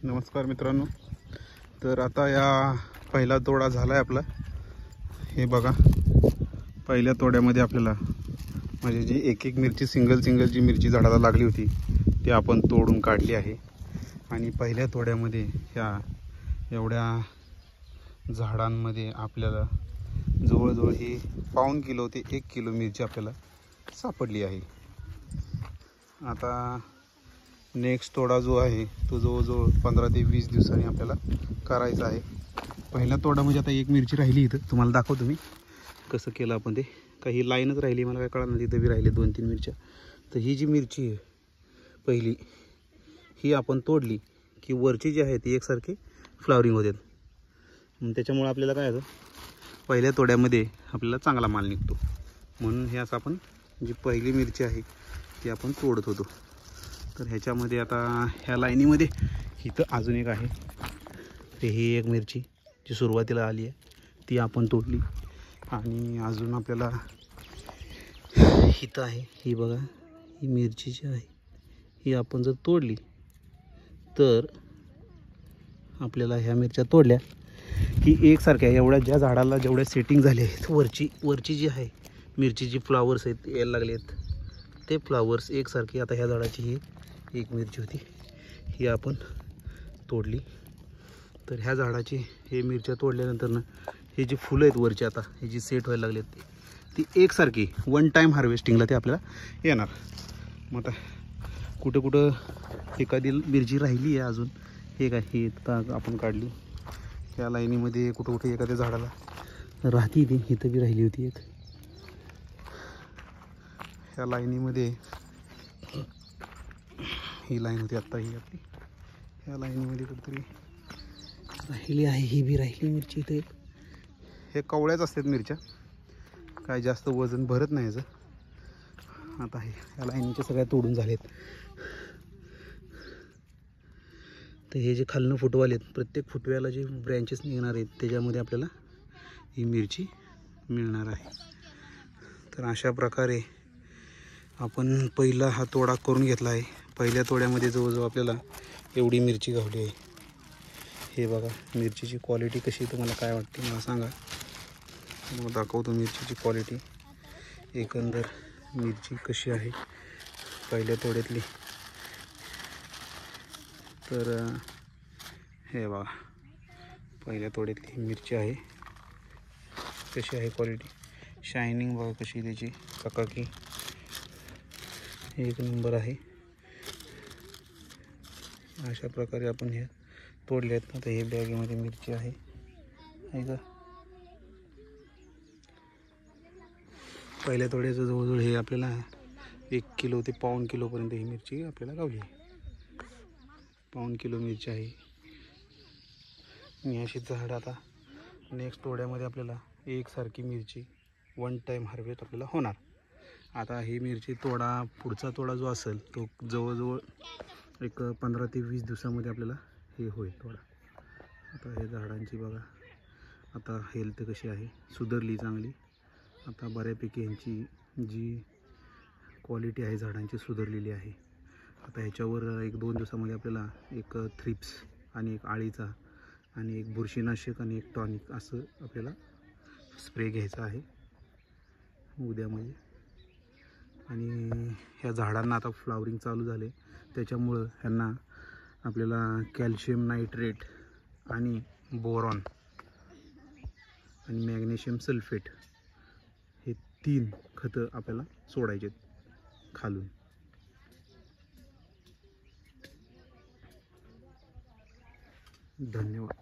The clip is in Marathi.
नमस्कार मित्रांनो. तर आता या पहिला तोडा झाला आहे आपला. हे बघा, पहिल्या तोड्यामध्ये आपल्याला म्हणजे जी एक मिरची सिंगल जी मिरची झाडाला लागली होती ती आपण तोडून काढली आहे. आणि पहिल्या तोड्यामध्ये ह्या एवढ्या झाडांमध्ये आपल्याला जवळजवळ ही पाऊण किलो ते 1 किलो मिरची आपल्याला सापडली आहे. आता नेक्स्ट तोडा जो आहे तो जवळजवळ 15 ते 20 दिवसांनी आपल्याला करायचा आहे. पहिला तोडा म्हणजे आता एक मिरची राहिली, इथं तुम्हाला दाखवतो मी कसं केलं आपण ते. काही लाईनच राहिली, मला काय कळलं नाही, तिथं बी राहिले 2-3 मिरच्या. तर ही जी मिरची आहे पहिली, ही आपण तोडली की वरची जी आहे ती एकसारखी फ्लावरिंग होते. त्याच्यामुळे आपल्याला काय होतं, पहिल्या तोड्यामध्ये आपल्याला चांगला माल निघतो. म्हणून हे असं आपण जी पहिली मिरची आहे ती आपण तोडत होतो. तर ह्याच्यामध्ये आता ह्या लाईनीमध्ये इथं अजून एक आहे. ते ही एक मिरची जी सुरुवातीला आली आहे ती आपण तोडली. आणि अजून आपल्याला इथं आहे, ही बघा, ही मिरची जी आहे ही आपण जर तोडली तर आपल्याला ह्या मिरच्या तोडल्या की एकसारख्या एवढ्या ज्या झाडाला जेवढ्या सेटिंग झाले आहेत वरची जी आहे मिरचीची फ्लावर्स आहेत यायला लागले आहेत, ते फ्लावर्स एकसारखी. आता ह्या झाडाची ही एक मिरची होती, ही आपण तोडली. तर ह्या झाडाची हे मिरच्या तोडल्यानंतर ना हे जी फुलं आहेत वरची आता हे जी सेट व्हायला लागली आहेत ती एकसारखी वन टाईम हार्वेस्टिंगला ते आपल्याला येणार. मग आता कुठं एखादी मिरची राहिली आहे अजून, हे काय ही आपण काढली. ह्या लाईनीमध्ये कुठं एखाद्या झाडाला राहती ती, इथं बी राहिली होती एक. ह्या लाईनीमध्ये ही लाईन होती आत्ता ही आपली, ह्या लाईनीमध्ये कुठेतरी राहिली आहे, ही बी राहिली मिरची इथे. हे कवळ्याच असतात मिरच्या, काय जास्त वजन भरत नाही याचं. आता हे ह्या लाईनीच्या सगळ्या तोडून झालेत. तर हे जे खालनं फुटवाले आहेत, प्रत्येक फुटव्याला जे ब्रँचेस निघणार आहेत त्याच्यामध्ये आपल्याला ही मिरची मिळणार आहे. तर अशा प्रकारे आपण पहिला हा तोडा करून घेतला आहे. पहिल्या तोड्यामध्ये जवळजवळ आपल्याला एवढी मिरची गावली आहे. हे बघा मिरचीची क्वालिटी कशी, तुम्हाला काय वाटते मला सांगा. मग दाखवतो मिरचीची क्वालिटी, एकंदर मिरची कशी आहे पहिल्या तोड्यातली. तर हे बघा पहिल्या तोड्यातली मिरची आहे, कशी आहे क्वालिटी. शायनिंग बघा कशी त्याची, चकाकी एक नंबर आहे. अशा प्रकारे आपण हे तोडले आहेत. आता हे बॅगेमध्ये मिरची आहे का. पहिल्या तोड्याचं जवळजवळ हे आपल्याला 1 किलो ते पाऊण किलोपर्यंत ही मिरची आपल्याला गावली. पाऊण किलो मिरची आहे. आणि अशी झाड आता नेक्स्ट तोड्यामध्ये आपल्याला एकसारखी मिरची वन टाईम हार्वेस्ट आपल्याला होणार. आता ही मिरची पुढचा तोडा जो असेल तो जवळजवळ एक 15 ते 20 दिवसामध्ये आपल्याला हे होईल तोडा. आता हे झाडांची बघा आता हेल्थ कशी आहे, सुधारली चांगली. आता बऱ्यापैकी ह्यांची जी क्वालिटी आहे झाडांची सुधारलेली आहे. आता ह्याच्यावर 1-2 दिवसामध्ये आपल्याला एक थ्रिप्स आणि एक आळीचा आणि एक बुरशीनाशक आणि एक टॉनिक असं आपल्याला स्प्रे घ्यायचा आहे उद्यामध्ये. आणि ह्या झाडांना आता फ्लावरिंग चालू झाले, त्याच्यामुळं ह्यांना आपल्याला कॅल्शियम नायट्रेट आणि बोरॉन आणि मॅग्नेशियम सल्फेट हे 3 खतं आपल्याला सोडायचे खालून. धन्यवाद.